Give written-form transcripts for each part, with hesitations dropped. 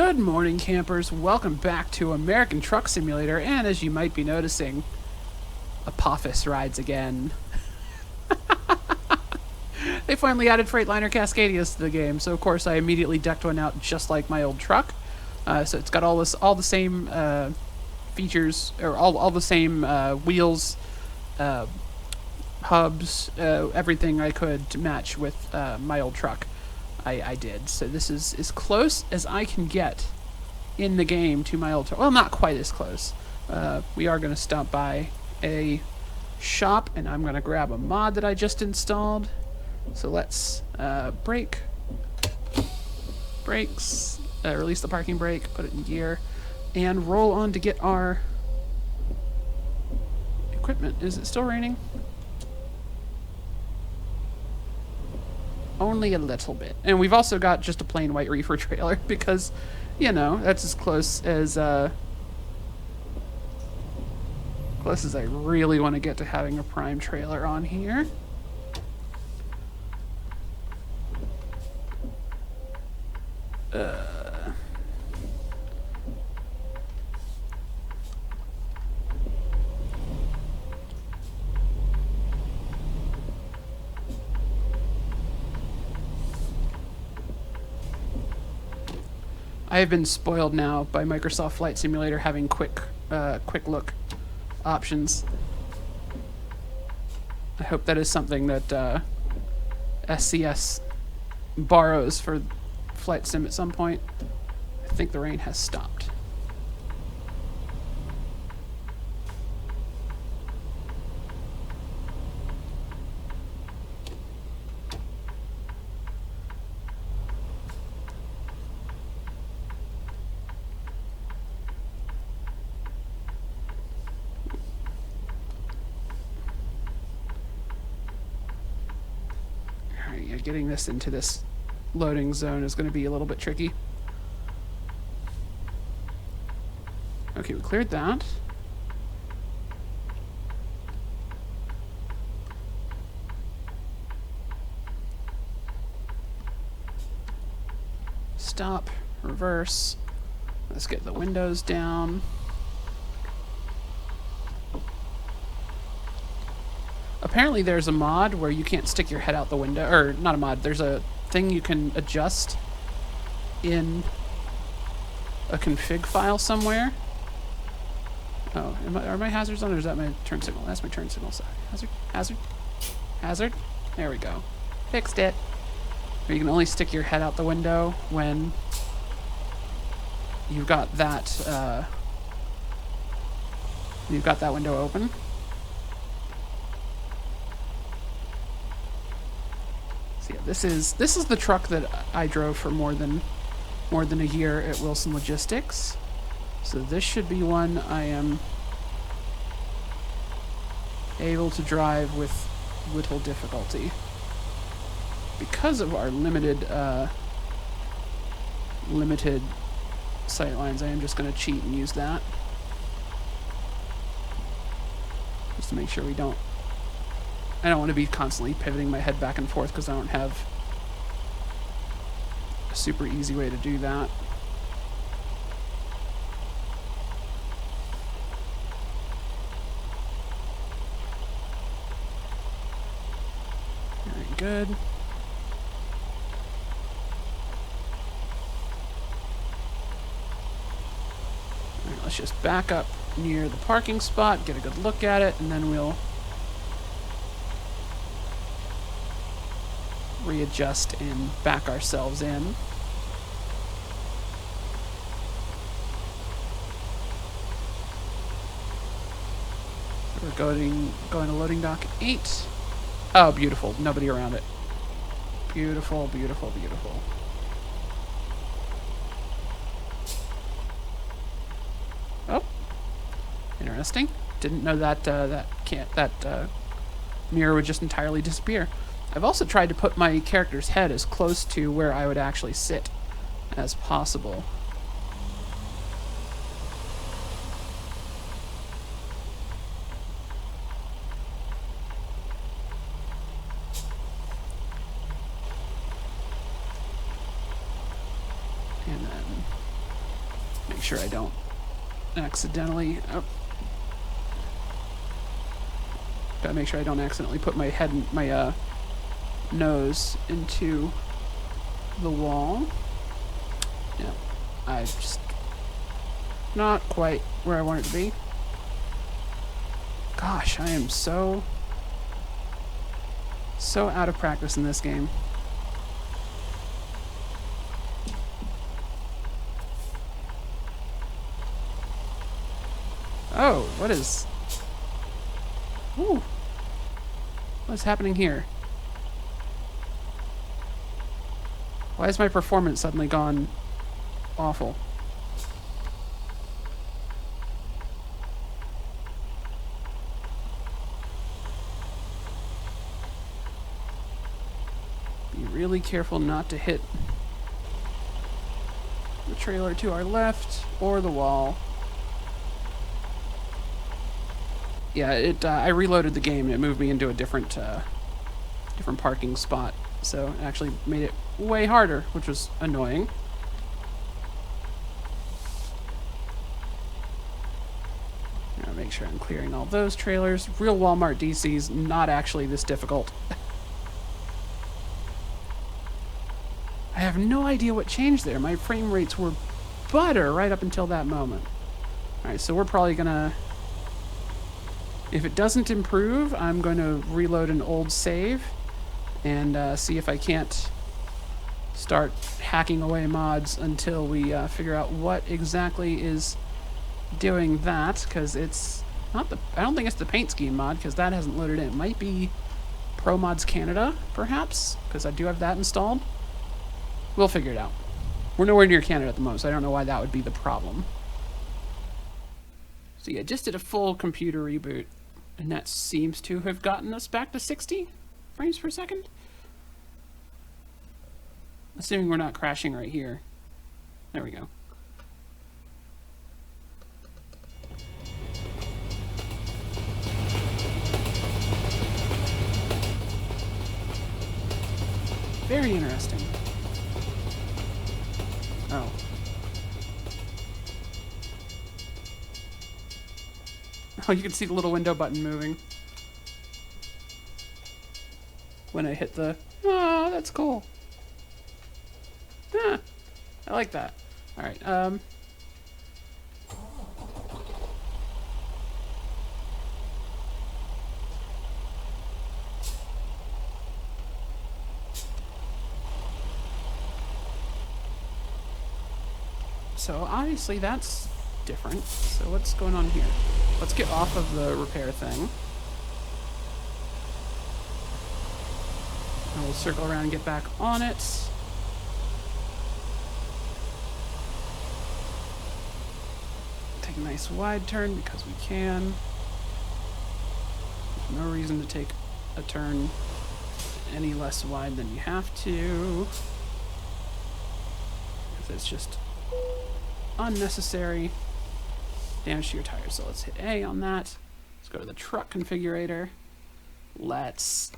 Good morning, campers. Welcome back to American Truck Simulator, and as you might be noticing, Apophis rides again. They finally added Freightliner Cascadias to the game, so of course I immediately decked one out just like my old truck. So it's got all the same features, or all the same wheels, hubs, everything I could to match with my old truck. I did. So this is as close as I can get in the game to my old truck. Well, not quite as close. We are going to stop by a shop, and I'm going to grab a mod that I just installed. So let's brakes, release the parking brake, put it in gear, and roll on to get our equipment. Is it still raining? Only a little bit. And we've also got just a plain white reefer trailer because, you know, that's as close as I really want to get to having a prime trailer on here. I have been spoiled now by Microsoft Flight Simulator having quick look options. I hope that is something that SCS borrows for Flight Sim at some point. I think the rain has stopped. Getting this into this loading zone is going to be a little bit tricky. Okay, we cleared that. Stop, reverse. Let's get the windows down. Apparently there's a mod where you can't stick your head out the window, or not a mod, there's a thing you can adjust in a config file somewhere. Oh, are my hazards on, or is that my turn signal? That's my turn signal, sorry. Hazard. There we go. Fixed it. Or you can only stick your head out the window when you've got that window open. So yeah, this is the truck that I drove for more than a year at Wilson Logistics. So this should be one I am able to drive with little difficulty. Because of our limited sight lines, I am just going to cheat and use that. Just to make sure we don't... I don't want to be constantly pivoting my head back and forth because I don't have a super easy way to do that. Very good. All right, let's just back up near the parking spot, get a good look at it, and then we'll readjust and back ourselves in. So we're going to loading dock 8. Oh, beautiful. Nobody around it. Beautiful, beautiful, beautiful. Oh, interesting. Didn't know that that mirror would just entirely disappear. I've also tried to put my character's head as close to where I would actually sit as possible. And then Make sure I don't accidentally... Oh. Gotta make sure I don't accidentally put my head and my nose into the wall. Yeah, I just not quite where I want it to be. Gosh, I am so out of practice in this game. Oh, what is... Ooh. What's happening here? Why has my performance suddenly gone awful? Be really careful not to hit the trailer to our left or the wall. Yeah, I reloaded the game and it moved me into a different parking spot. So it actually made it way harder, which was annoying. I'll make sure I'm clearing all those trailers. Real Walmart DC's not actually this difficult. I have no idea what changed there. My frame rates were butter right up until that moment. Alright, so we're probably gonna... If it doesn't improve, I'm going to reload an old save and see if I can't start hacking away mods until we figure out what exactly is doing that, because it's not the... I don't think it's the paint scheme mod, because that hasn't loaded in. It might be Pro Mods Canada, perhaps, because I do have that installed. We'll figure it out. We're nowhere near Canada at the moment, so I don't know why that would be the problem. So yeah, just did a full computer reboot. And that seems to have gotten us back to 60 frames per second. Assuming we're not crashing right here. There we go. Very interesting. Oh. Oh, you can see the little window button moving. When I hit the... Oh, that's cool. Ah, I like that. Alright, so obviously that's different. So what's going on here? Let's get off of the repair thing. And we'll circle around and get back on it. Take a nice wide turn because we can. There's no reason to take a turn any less wide than you have to, because it's just unnecessary damage to your tires. So let's hit A on that. Let's go to the truck configurator. Let's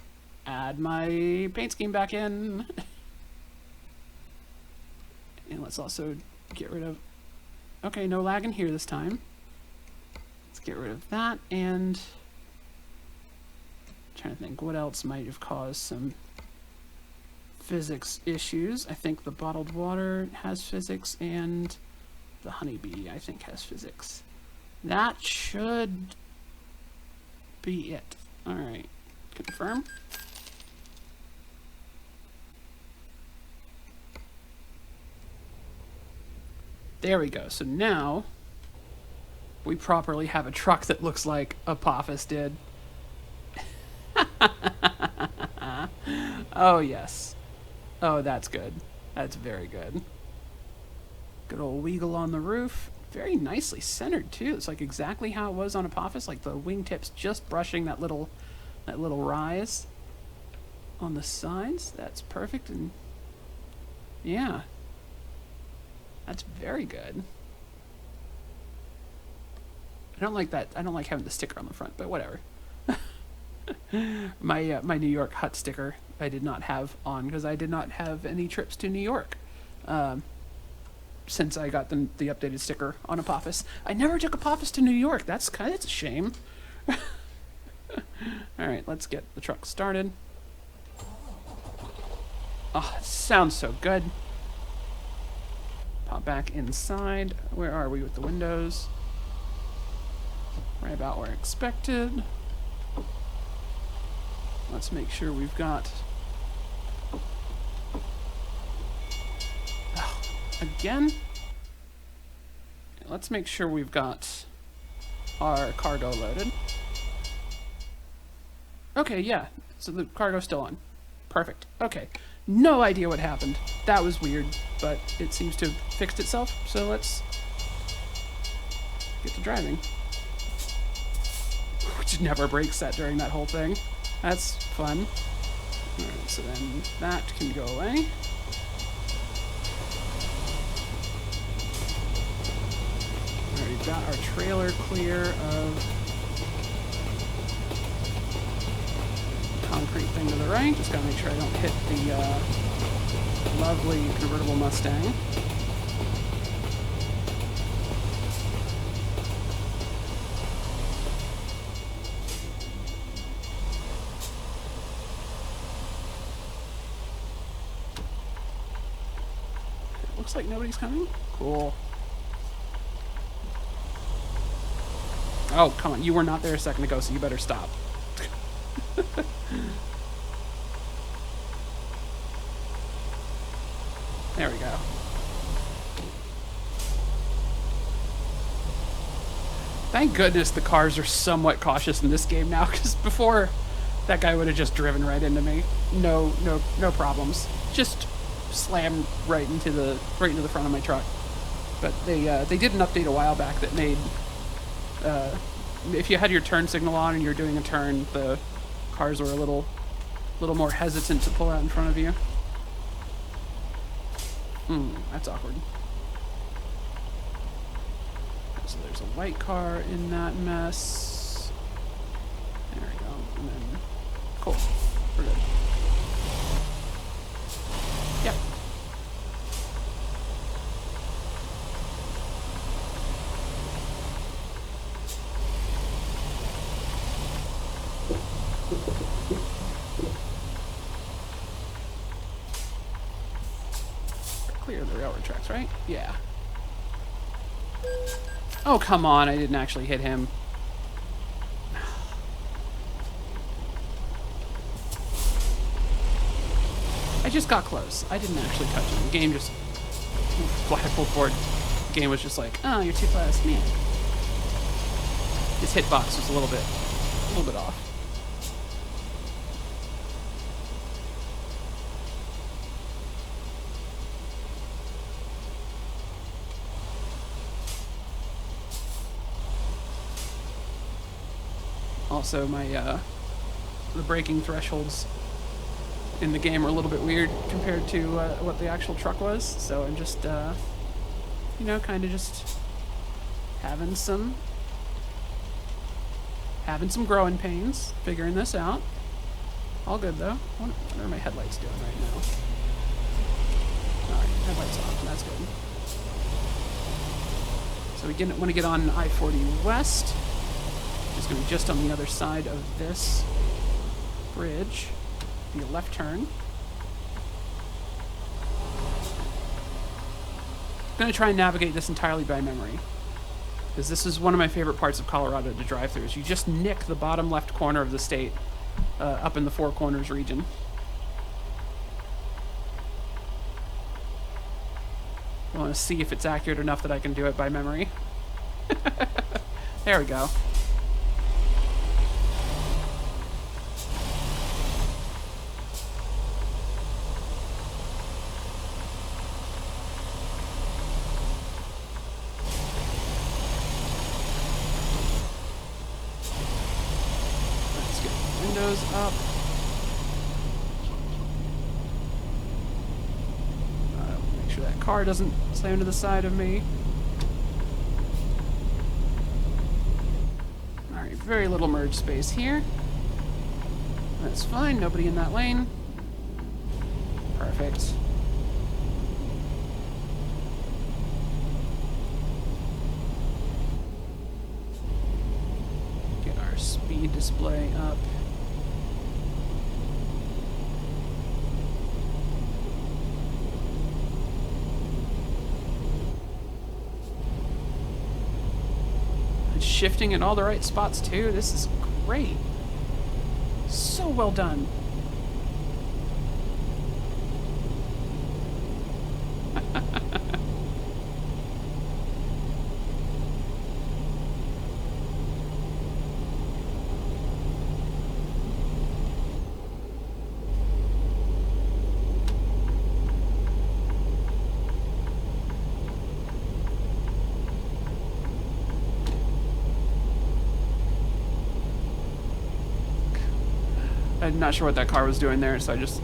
add my paint scheme back in. And let's also get rid of... Okay, no lag in here this time. Let's get rid of that, and... I'm trying to think what else might have caused some physics issues. I think the bottled water has physics, and the honeybee, I think, has physics. That should be it. Alright, confirm. There we go. So now we properly have a truck that looks like Apophis did. Oh, yes. Oh, that's good. That's very good. Good old wiggle on the roof. Very nicely centered, too. It's like exactly how it was on Apophis, like the wingtips just brushing that little rise on the sides. That's perfect, and yeah. That's very good. I don't like that. I don't like having the sticker on the front, but whatever. My New York hut sticker I did not have on because I did not have any trips to New York. since I got the updated sticker on Apophis. I never took Apophis to New York. That's a shame. All right, let's get the truck started. Oh, it sounds so good. Pop back inside. Where are we with the windows? Right about where expected. Let's make sure we've got... Oh, again? Let's make sure we've got our cargo loaded. Okay, yeah. So the cargo's still on. Perfect. Okay. No idea what happened. That was weird, but it seems to have fixed itself. So let's get to driving. Which never breaks set during that whole thing. That's fun. Alright, so then that can go away. Alright, we've got our trailer clear of concrete thing to the right. Just gotta make sure I don't hit the lovely convertible Mustang. Looks like nobody's coming. Cool. Oh, come on. You were not there a second ago, so you better stop. There we go. Thank goodness the cars are somewhat cautious in this game now, because before that guy would have just driven right into me. No problems. Just slammed right into the front of my truck. But they did an update a while back that made if you had your turn signal on and you're doing a turn, the cars were a little more hesitant to pull out in front of you. That's awkward. So there's a white car in that mess. There we go. And then, cool. We're good. Yep. Clear the railroad tracks, right? Yeah. Oh, come on. I didn't actually hit him. I just got close. I didn't actually touch him. The game just... Why I pulled forward. The game was just like, oh, you're too close. Man. His hitbox was a little bit off. Also, my the braking thresholds in the game are a little bit weird compared to what the actual truck was. So I'm just, you know, kind of just having some growing pains, figuring this out. All good though. What are my headlights doing right now? All right, headlights off. That's good. So we want to get on I-40 West. It's going to be just on the other side of this bridge. Be a left turn. I'm going to try and navigate this entirely by memory, because this is one of my favorite parts of Colorado to drive through. Is you just nick the bottom left corner of the state up in the Four Corners region. I want to see if it's accurate enough that I can do it by memory. There we go. Up. Make sure that car doesn't slam to the side of me. Alright, very little merge space here. That's fine, nobody in that lane. Perfect. the display up. It's shifting in all the right spots too. This is great. So well done. I'm not sure what that car was doing there, so I just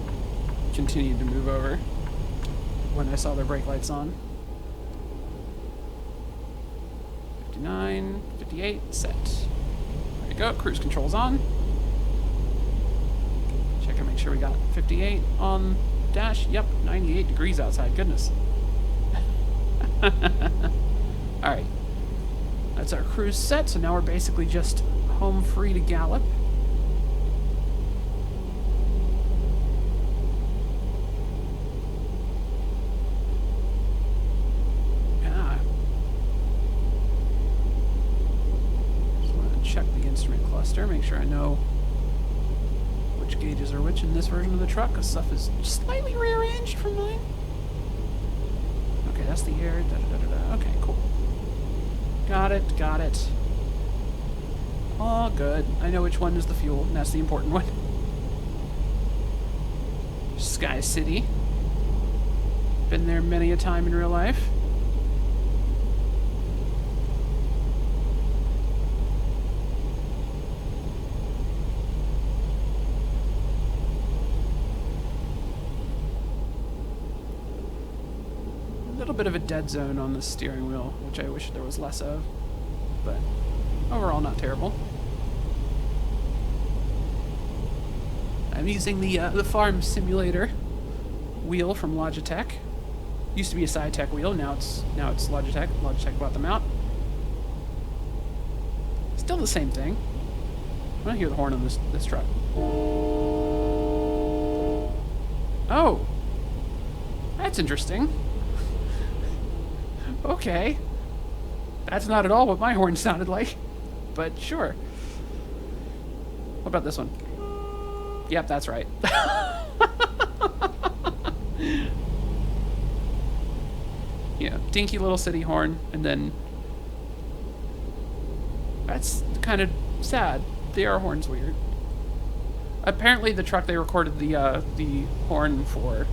continued to move over when I saw their brake lights on. 59, 58, set. There we go, cruise control's on. Check and make sure we got 58 on dash. Yep, 98 degrees outside, goodness. Alright, that's our cruise set, so now we're basically just home free to gallop. Make sure I know which gauges are which in this version of the truck, because stuff is slightly rearranged from mine. Okay, that's the air. Okay, cool. Got it, got it. All good. I know which one is the fuel, and that's the important one. Sky City. Been there many a time in real life. Bit of a dead zone on the steering wheel, which I wish there was less of, but overall not terrible. I'm using the farm simulator wheel from Logitech. Used to be a SciTech wheel, now it's Logitech. Logitech bought them out. Still the same thing. I want to hear the horn on this truck. Oh, that's interesting. Okay. That's not at all what my horn sounded like, but sure. What about this one? Yep, that's right. Yeah, dinky little city horn, and then... That's kind of sad. The air horn's weird. Apparently the truck they recorded the horn for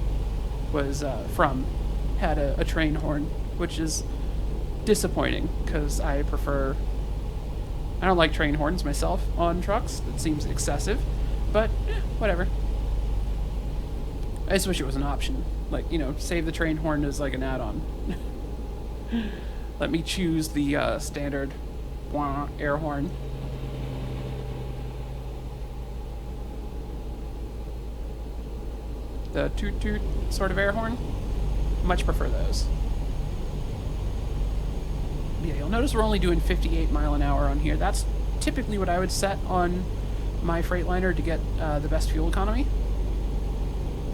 was from had a train horn, which is disappointing because I don't like train horns myself on trucks. It seems excessive, but whatever. I just wish it was an option. Like, you know, save the train horn as like an add-on. Let me choose the standard air horn. The toot toot sort of air horn. Much prefer those. Yeah, you'll notice we're only doing 58 mile an hour on here. That's typically what I would set on my Freightliner to get the best fuel economy.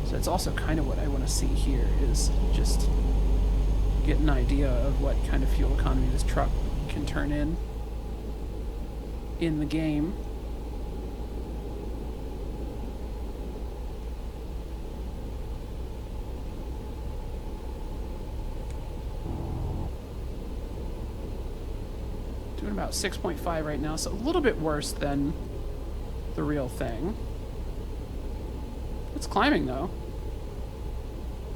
So that's also kind of what I want to see here, is just get an idea of what kind of fuel economy this truck can turn in the game. Doing about 6.5 right now, so a little bit worse than the real thing. It's climbing though.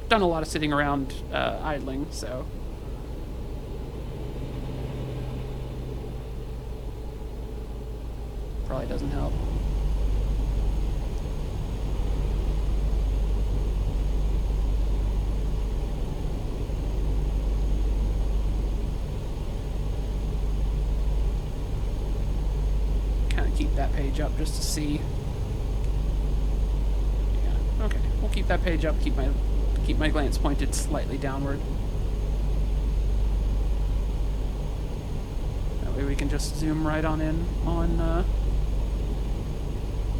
Done a lot of sitting around idling, so probably doesn't help. Kind of keep that page up just to see. Yeah, okay. We'll keep that page up. Keep my glance pointed slightly downward. That way we can just zoom right on in on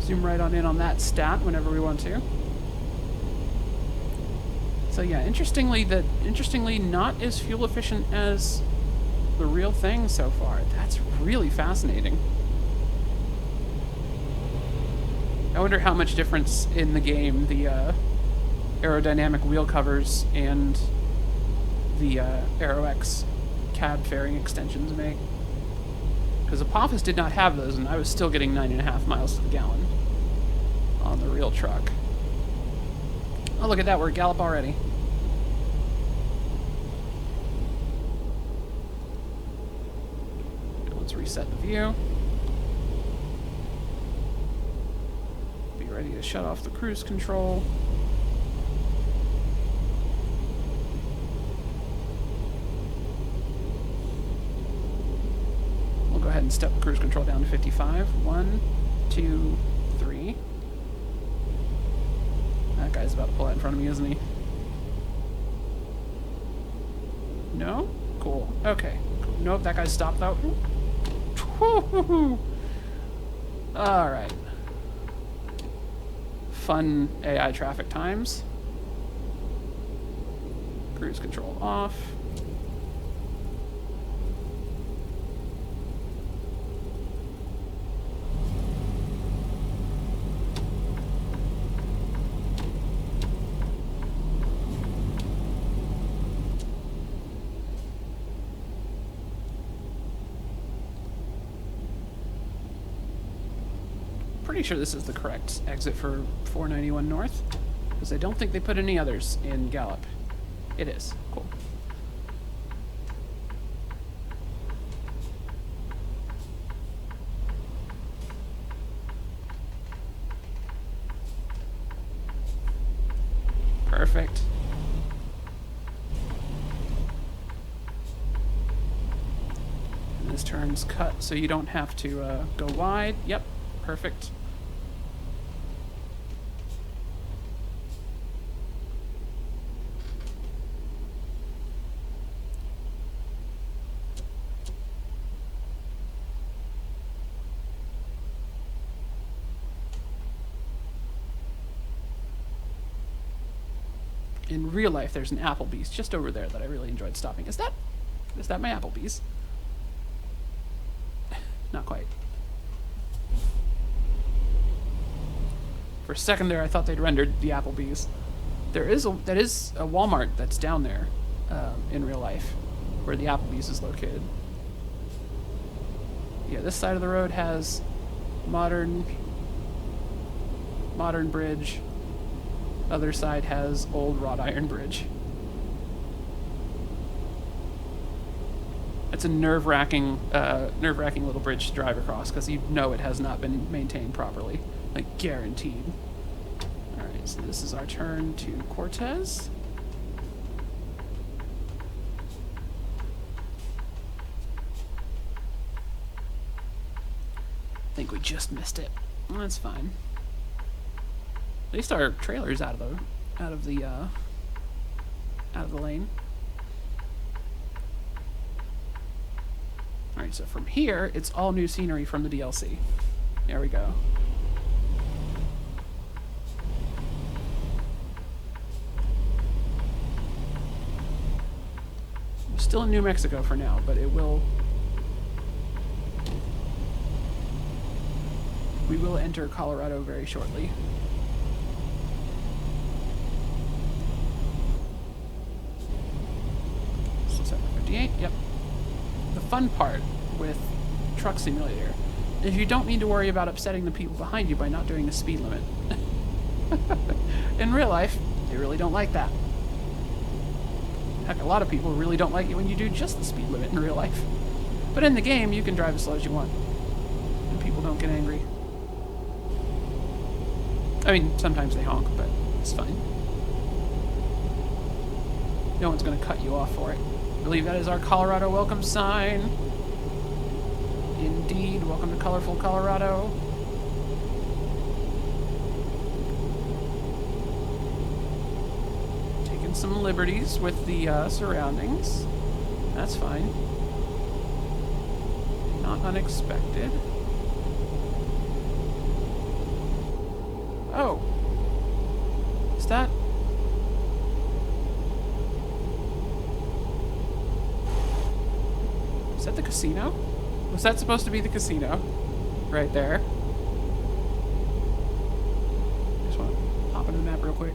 zoom right on in on that stat whenever we want to. So yeah, interestingly not as fuel efficient as the real thing so far. That's really fascinating. I wonder how much difference in the game the aerodynamic wheel covers and the Aero X cab fairing extensions make. Because Apophis did not have those, and I was still getting 9.5 miles to the gallon on the real truck. Oh, look at that, we're at Gallop already. Let's reset the view. Be ready to shut off the cruise control. We'll go ahead and step the cruise control down to 55. 1, 2, 3. That guy's about to pull out in front of me, isn't he? No? Cool. Okay. Cool. Nope, that guy's stopped though. Alright. Fun AI traffic times. Cruise control off. Pretty sure this is the correct exit for 491 North, because I don't think they put any others in Gallop. It is. Cool. Perfect. And this turn's cut so you don't have to go wide. Yep. Perfect. In real life, there's an Applebee's just over there that I really enjoyed stopping. Is that my Applebee's? Not quite. For a second there, I thought they'd rendered the Applebee's. That is a Walmart that's down there in real life, where the Applebee's is located. Yeah, this side of the road has modern bridge. Other side has old wrought iron bridge. It's a nerve-wracking little bridge to drive across, because you know it has not been maintained properly. Like, guaranteed. Alright, so this is our turn to Cortez. I think we just missed it. Well, that's fine. At least our trailer's out of the lane. Alright, so from here, it's all new scenery from the DLC. There we go. We're still in New Mexico for now, but it will... We will enter Colorado very shortly. So 758, yep. The fun part with Truck Simulator is you don't need to worry about upsetting the people behind you by not doing the speed limit. In real life, they really don't like that. Heck, a lot of people really don't like it when you do just the speed limit in real life. But in the game, you can drive as slow as you want, and people don't get angry. I mean, sometimes they honk, but it's fine. No one's going to cut you off for it. I believe that is our Colorado welcome sign. Indeed, welcome to colorful Colorado. Taking some liberties with the surroundings. That's fine. Not unexpected. Oh. Is that... Is that the casino? Was that supposed to be the casino? Right there. Just want to pop into the map real quick.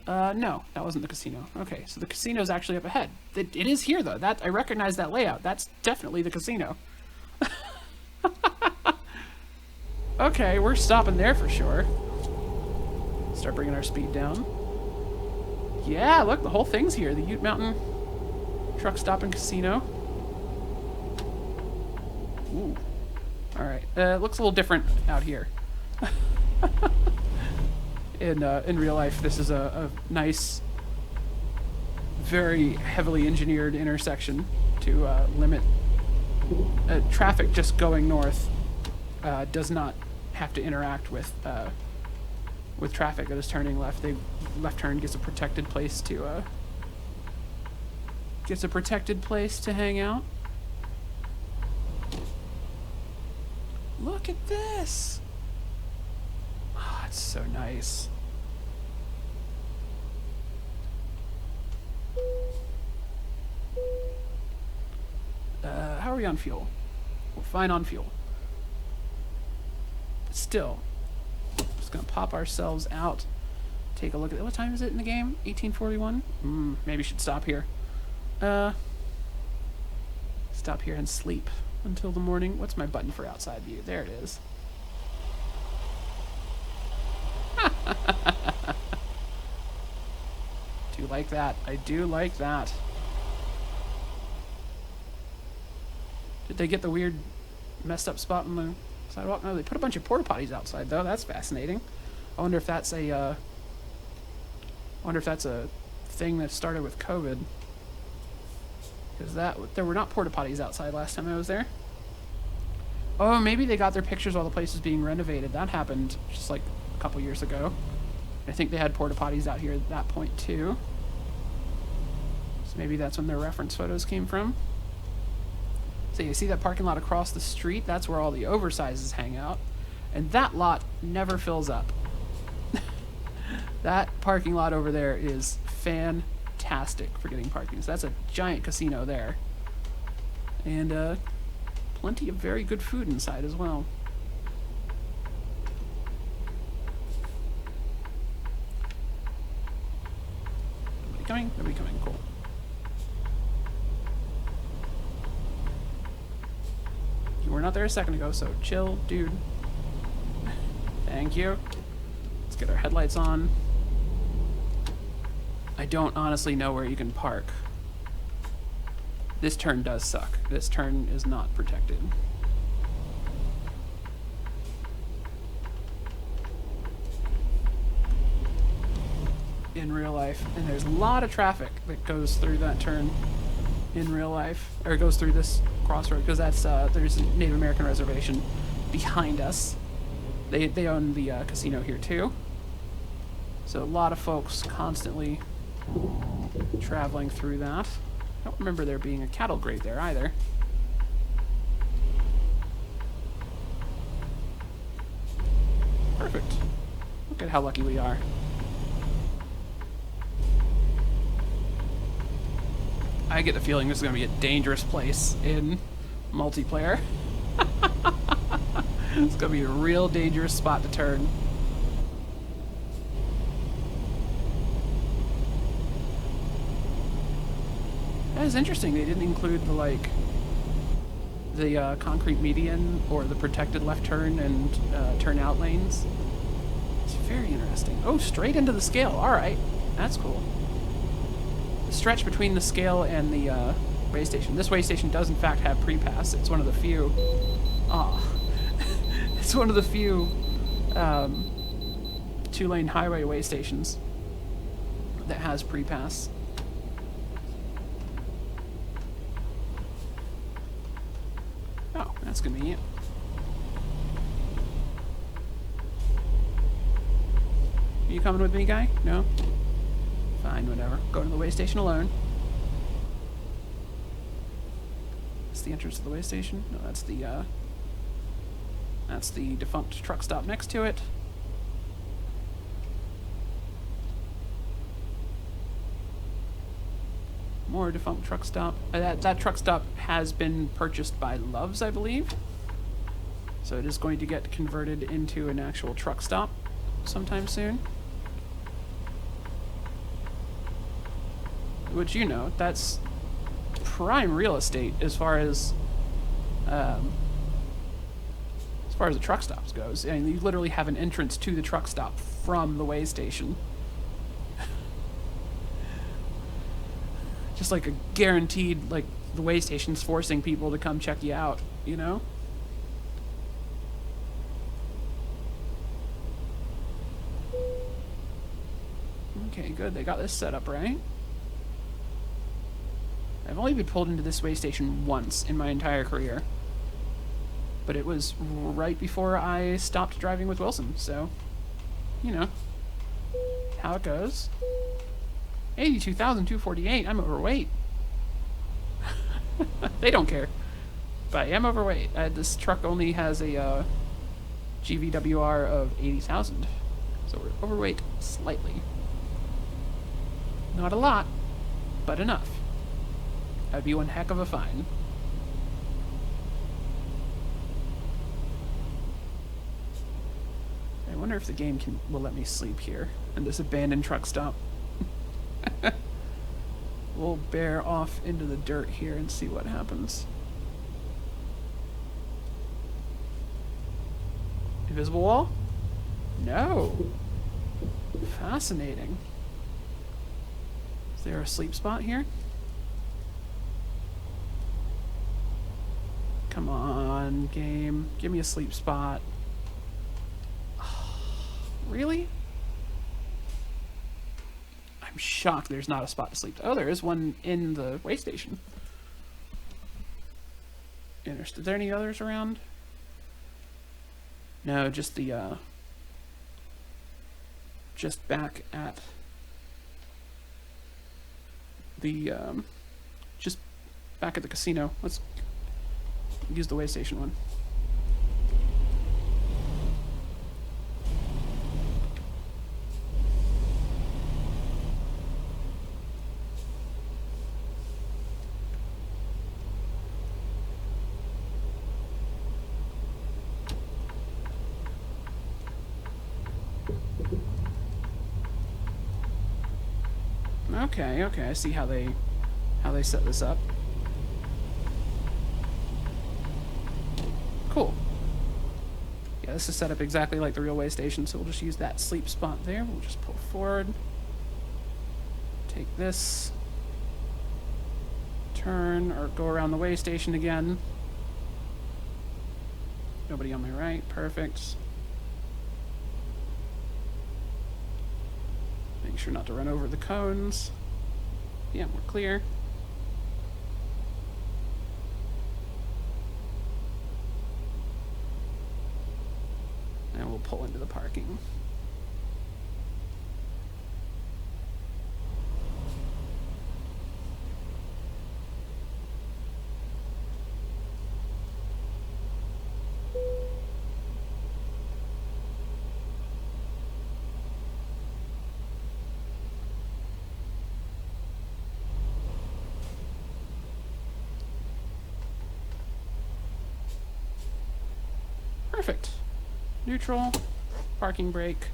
No, that wasn't the casino. Okay, so the casino's actually up ahead. It is here, though. That I recognize that layout. That's definitely the casino. Okay, we're stopping there for sure. Start bringing our speed down. Yeah, look, the whole thing's here. The Ute Mountain Truck Stop and Casino. Ooh. Alright, it looks a little different out here. In real life, this is a nice, very heavily engineered intersection to limit traffic just going north. Does not have to interact with traffic that is turning left. The left turn gets a protected place to hang out. Look at this. Oh, it's so nice. How are we on fuel? We're fine on fuel. But still, just gonna pop ourselves out. Take a look at it. What time is it in the game? 1841? Maybe we should stop here. Stop here and sleep until the morning. What's my button for outside view? There it is. Do like that. I do like that. Did they get the weird messed up spot on the sidewalk? No, they put a bunch of porta potties outside though. That's fascinating. I wonder if that's a thing that started with COVID. Because there were not porta potties outside last time I was there. Oh, maybe they got their pictures while the place was being renovated. That happened just like a couple years ago. I think they had porta potties out here at that point too. So maybe that's when their reference photos came from. So you see that parking lot across the street? That's where all the oversizes hang out. And that lot never fills up. That parking lot over there is fantastic for getting parking. So that's a giant casino there. And plenty of very good food inside as well. Nobody coming? Nobody coming. Cool. You were not there a second ago, so chill, dude. Thank you. Let's get our headlights on. I don't honestly know where you can park. This turn does suck. This turn is not protected. In real life. And there's a lot of traffic that goes through that turn in real life. Or goes through this crossroad, because that's there's a Native American reservation behind us. They own the casino here too. So a lot of folks constantly traveling through that. I don't remember there being a cattle grade there either. Perfect. Look at how lucky we are. I get the feeling this is going to be a dangerous place in multiplayer. It's going to be a real dangerous spot to turn. That is interesting. They didn't include the concrete median or the protected left turn and turnout lanes. It's very interesting. Oh, straight into the scale. All right, that's cool. The stretch between the scale and the way station. This way station does in fact have pre-pass. It's one of the few. It's one of the few two-lane highway way stations that has pre-pass. Oh, that's convenient. Are you coming with me, guy? No? Fine, whatever. Go to the way station alone. That's the entrance to the way station? No, that's the That's the defunct truck stop next to it. More defunct truck stop. That truck stop has been purchased by Love's, I believe. So it is going to get converted into an actual truck stop sometime soon. Which, you know, that's prime real estate as far as the truck stops goes. I mean, you literally have an entrance to the truck stop from the way station. Just like a guaranteed, like, the way station's forcing people to come check you out, you know? Okay, good. They got this set up right. I've only been pulled into this way station once in my entire career. But it was right before I stopped driving with Wilson, so, you know, how it goes. 82,248, I'm overweight. They don't care. But I am overweight. This truck only has a GVWR of 80,000. So we're overweight slightly. Not a lot, but enough. That'd be one heck of a fine. I wonder if the game will let me sleep here in this abandoned truck stop. We'll bear off into the dirt here and see what happens. Invisible wall? No. Fascinating. Is there a sleep spot here? Come on, game. Give me a sleep spot. Really? I'm shocked there's not a spot to sleep. Oh, there is one in the way station. Interesting. Are there any others around? No, just the, just back at the, just back at the casino. Let's use the way station one. Okay, okay, I see how they set this up. Cool. Yeah, this is set up exactly like the real way station, so we'll just use that sleep spot there. We'll just pull forward. Take this. Turn, or go around the way station again. Nobody on my right, perfect. Make sure not to run over the cones. Yeah, we're clear. And we'll pull into the parking. Perfect. Neutral, parking brake,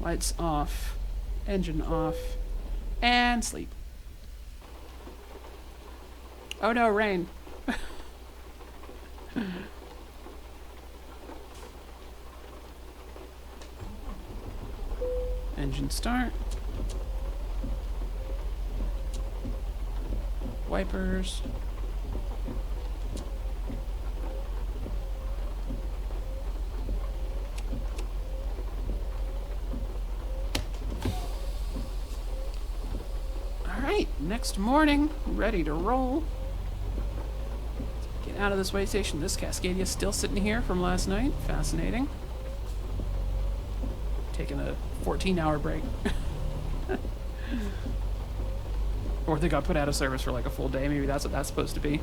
lights off, engine off, and sleep. Oh no, rain. Engine start. Wipers. Next morning, ready to roll. Get out of this way station. This Cascadia is still sitting here from last night. Fascinating. Taking a 14-hour break. Or they got put out of service for like a full day. Maybe that's what that's supposed to be.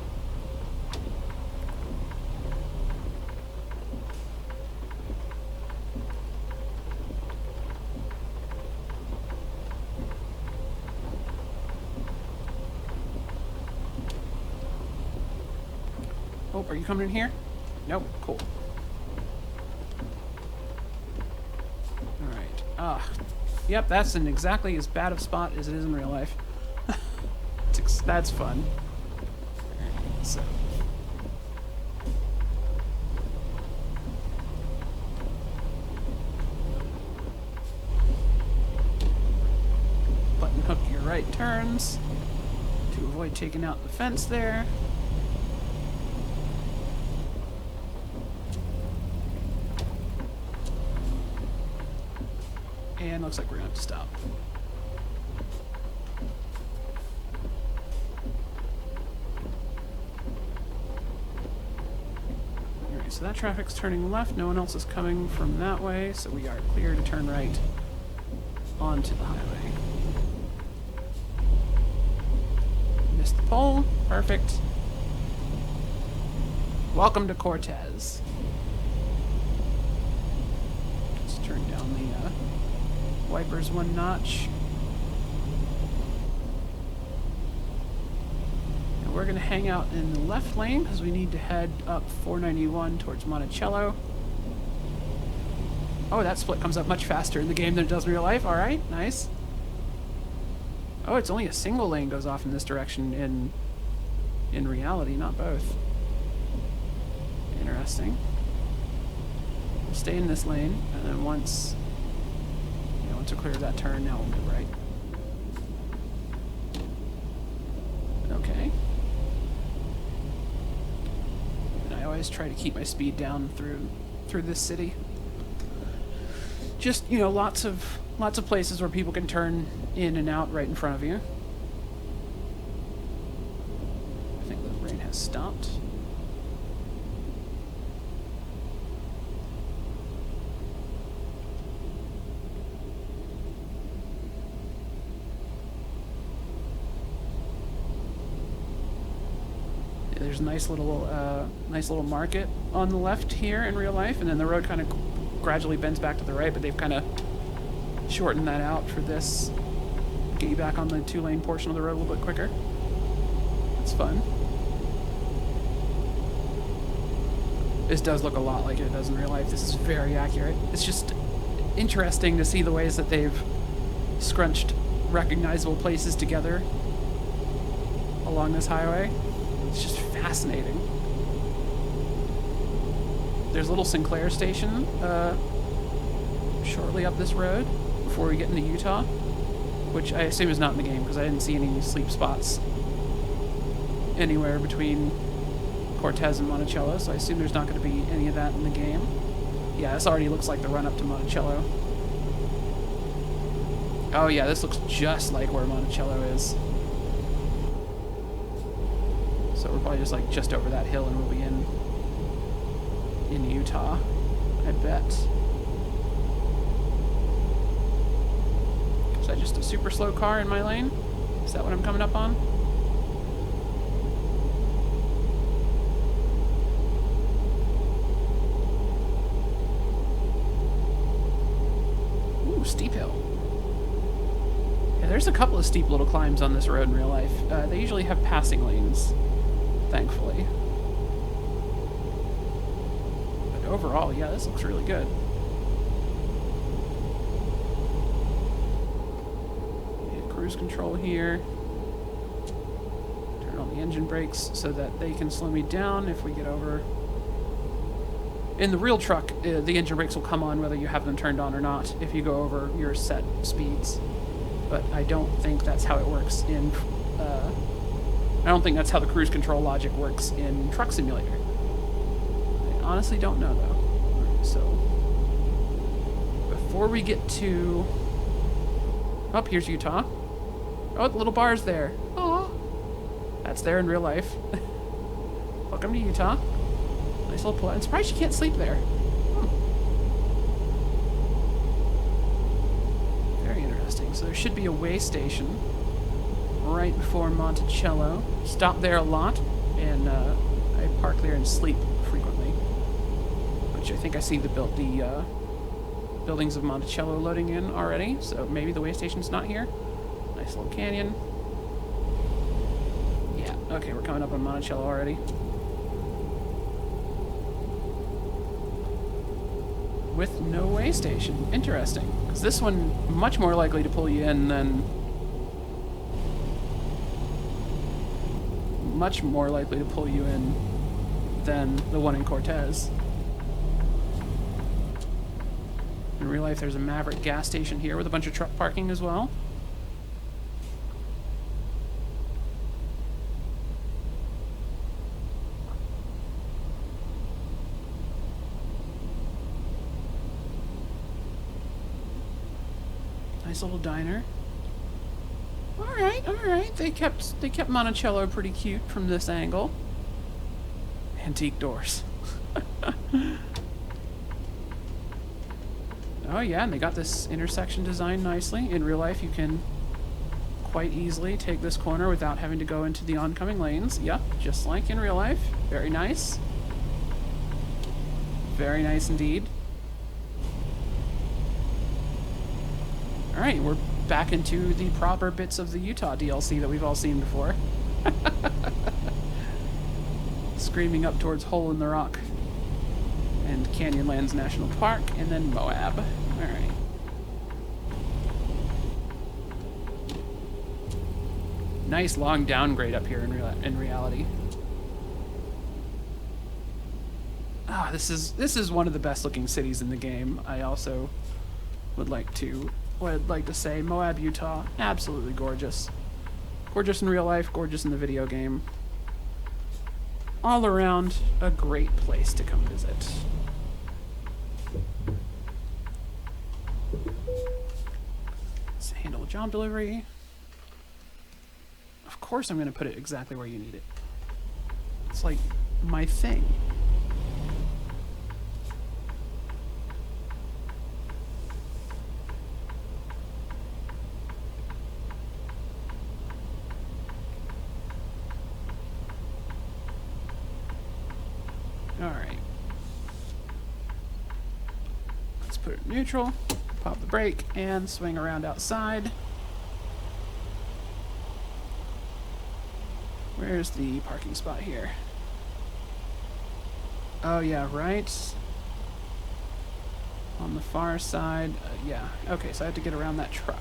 Oh, are you coming in here? Nope. Cool. Alright. Yep, that's in exactly as bad of a spot as it is in real life. That's fun. Alright, so... button hook your right turns to avoid taking out the fence there. And looks like we're gonna have to stop. Alright, so that traffic's turning left. No one else is coming from that way, so we are clear to turn right onto the highway. Missed the pole. Perfect. Welcome to Cortez. Let's turn down the wipers one notch. And we're going to hang out in the left lane because we need to head up 491 towards Monticello. Oh, that split comes up much faster in the game than it does in real life. Alright, nice. Oh, it's only a single lane goes off in this direction in reality, not both. Interesting. We'll stay in this lane, and then once we clear that turn, now we'll move right. Okay. And I always try to keep my speed down through this city. Just, lots of places where people can turn in and out right in front of you. I think the rain has stopped. There's a nice little market on the left here in real life, and then the road kind of gradually bends back to the right, but they've kind of shortened that out for this. Get you back on the 2-lane portion of the road a little bit quicker. It's fun. This does look a lot like it does in real life. This is very accurate. It's just interesting to see the ways that they've scrunched recognizable places together along this highway. It's just fascinating. There's a little Sinclair station shortly up this road before we get into Utah, which I assume is not in the game because I didn't see any sleep spots anywhere between Cortez and Monticello, so I assume there's not going to be any of that in the game. Yeah, this already looks like the run up to Monticello. Oh yeah, this looks just like where Monticello is. So we're probably just over that hill and we'll be in Utah, I bet. Is that just a super slow car in my lane? Is that what I'm coming up on? Ooh, steep hill. Yeah, there's a couple of steep little climbs on this road in real life. They usually have passing lanes, thankfully. But overall, yeah, this looks really good. Hit cruise control here. Turn on the engine brakes so that they can slow me down if we get over. In the real truck, the engine brakes will come on whether you have them turned on or not if you go over your set speeds. But I don't think that's how it works in... I don't think that's how the cruise control logic works in Truck Simulator. I honestly don't know, though. Right, so, before we get to... Oh, here's Utah. Oh, the little bar's there. Oh, that's there in real life. Welcome to Utah. Nice little plot. I'm surprised you can't sleep there. Very interesting. So there should be a way station right before Monticello. Stop there a lot, and I park there and sleep frequently. Which I think I see the buildings of Monticello loading in already, so maybe the way station's not here. Nice little canyon. Yeah, okay, we're coming up on Monticello already. with no way station. Interesting. Because this one, much more likely to pull you in than... Much more likely to pull you in than the one in Cortez. In real life, there's a Maverick gas station here with a bunch of truck parking as well. Nice little diner. All right, all right. They kept Monticello pretty cute from this angle. Antique doors. Oh yeah, and they got this intersection designed nicely. In real life, you can quite easily take this corner without having to go into the oncoming lanes. Yep, just like in real life. Very nice. Very nice indeed. Alright, we're back into the proper bits of the Utah DLC that we've all seen before. Screaming up towards Hole in the Rock and Canyonlands National Park, and then Moab. Alright. Nice long downgrade up here in reality. Ah, this is one of the best looking cities in the game. I also would like to say Moab, Utah, absolutely gorgeous. Gorgeous in real life, gorgeous in the video game. All around, a great place to come visit. Let's handle job delivery. Of course I'm going to put it exactly where you need it. It's like my thing. Alright. Let's put it in neutral, pop the brake, and swing around outside. Where's the parking spot here? Oh yeah, right. On the far side. Yeah, okay, so I have to get around that truck.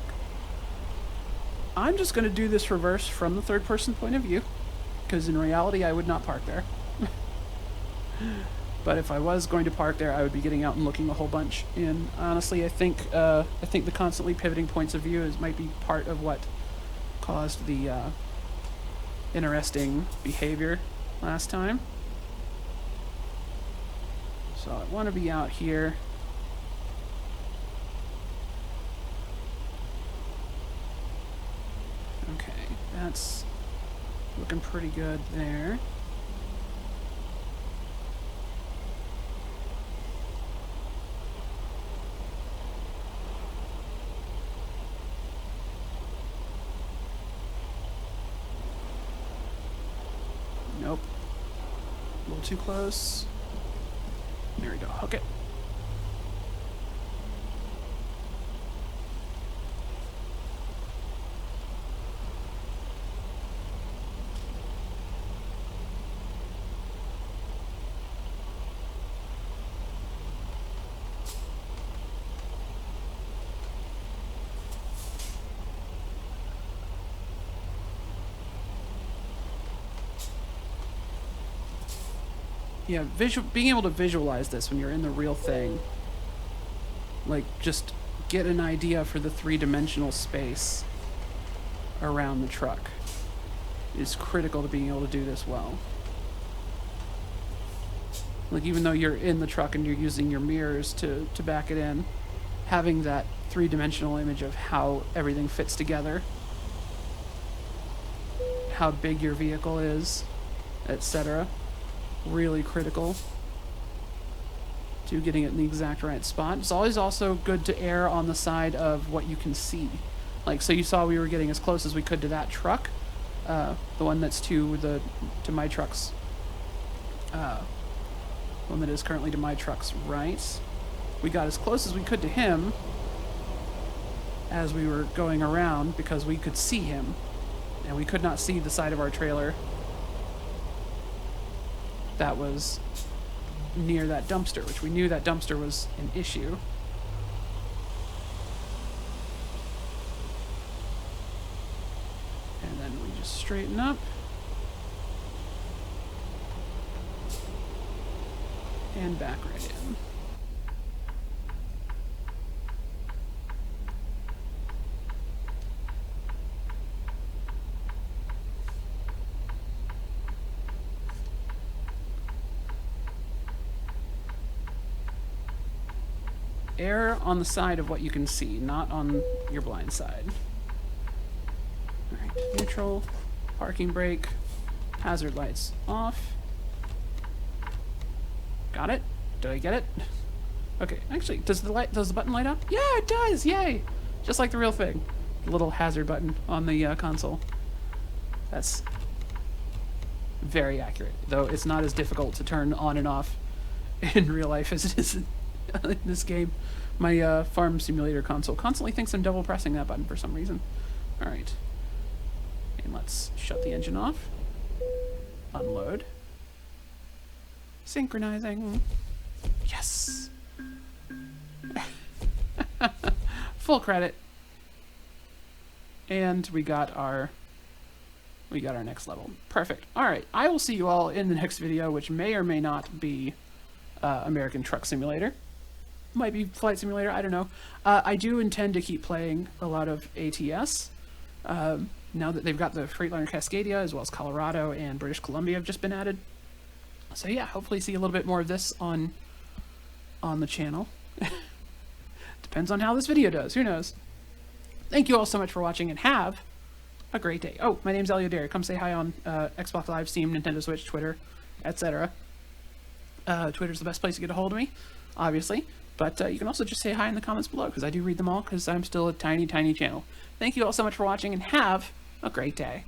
I'm just going to do this reverse from the third person point of view, because in reality I would not park there. But if I was going to park there, I would be getting out and looking a whole bunch. And honestly, I think the constantly pivoting points of view might be part of what caused the interesting behavior last time. So I want to be out here. Okay, that's looking pretty good there. Nope. A little too close. There we go. Hook it. Yeah, being able to visualize this when you're in the real thing, like just get an idea for the three-dimensional space around the truck is critical to being able to do this well. Like even though you're in the truck and you're using your mirrors to back it in, having that three-dimensional image of how everything fits together, how big your vehicle is, etc. Really critical to getting it in the exact right spot. It's always also good to err on the side of what you can see. Like, so you saw we were getting as close as we could to that truck, the one that's to my truck's, one that is currently to my truck's right. We got as close as we could to him as we were going around because we could see him, and we could not see the side of our trailer that was near that dumpster, which we knew that dumpster was an issue. And then we just straighten up. And back right in. Err on the side of what you can see, not on your blind side. Alright, neutral, parking brake, hazard lights off. Got it? Did I get it? Okay, actually, does the button light up? Yeah, it does! Yay! Just like the real thing. The little hazard button on the console. That's very accurate, though it's not as difficult to turn on and off in real life as it is in this game. My farm simulator console constantly thinks I'm double pressing that button for some reason. Alright. And let's shut the engine off. Unload. Synchronizing. Yes! Full credit. And we got our next level. Perfect. Alright, I will see you all in the next video, which may or may not be American Truck Simulator. Might be Flight Simulator, I don't know. I do intend to keep playing a lot of ATS. Now that they've got the Freightliner Cascadia, as well as Colorado and British Columbia have just been added. So yeah, hopefully see a little bit more of this on the channel. Depends on how this video does, who knows. Thank you all so much for watching, and have a great day. Oh, my name's Elliot Dare. Come say hi on Xbox Live, Steam, Nintendo Switch, Twitter, etc. Twitter's the best place to get a hold of me, obviously. But you can also just say hi in the comments below, because I do read them all, because I'm still a tiny, tiny channel. Thank you all so much for watching, and have a great day.